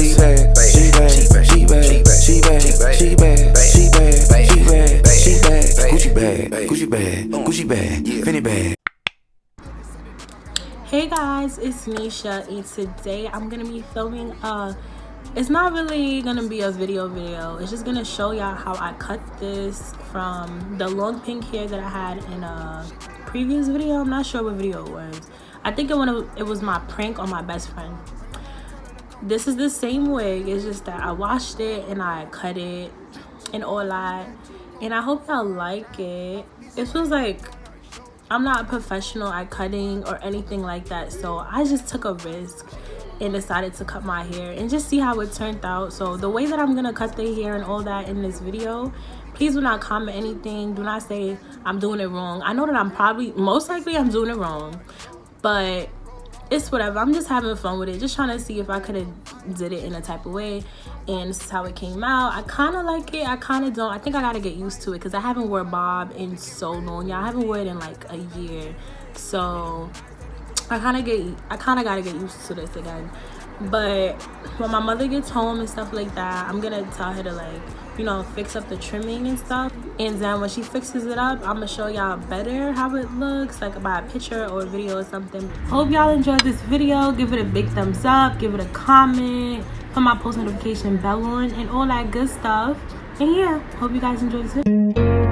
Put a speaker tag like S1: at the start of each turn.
S1: She bad, she bad, she bad, she bad, she bad, she bad, she bad, she bad, Gucci bag, Gucci bag, Gucci bag, Fendi bag.
S2: Hey guys, it's Nisha, and today I'm gonna be filming it's not really gonna be a video, it's just gonna show y'all how I cut this from the long pink hair that I had in a previous video. I'm not sure what video it was. I think it was my prank on my best friend. This is the same wig, it's just that I washed it and I cut it and all that, and I hope y'all like it. It feels like I'm not a professional at cutting or anything like that, so I just took a risk and decided to cut my hair and just see how it turned out. So the way that I'm gonna cut the hair and all that in this video, please do not comment anything. Do not say I'm doing it wrong. I know that most likely I'm doing it wrong, but it's whatever. I'm just having fun with it, just trying to see if I could have did it in a type of way, and this is how it came out. I kind of like it, I kind of don't. I think I gotta get used to it because I haven't worn bob in so long. I haven't worn it in like a year, so I kind of gotta get used to this again. But when my mother gets home and stuff like that, I'm gonna tell her to, like, you know, fix up the trimming and stuff, and then when she fixes it up, I'm gonna show y'all better how it looks, like by a picture or a video or something. Hope y'all enjoyed this video. Give it a big thumbs up, give it a comment, put my post notification bell on and all that good stuff. And yeah, hope you guys enjoyed this video.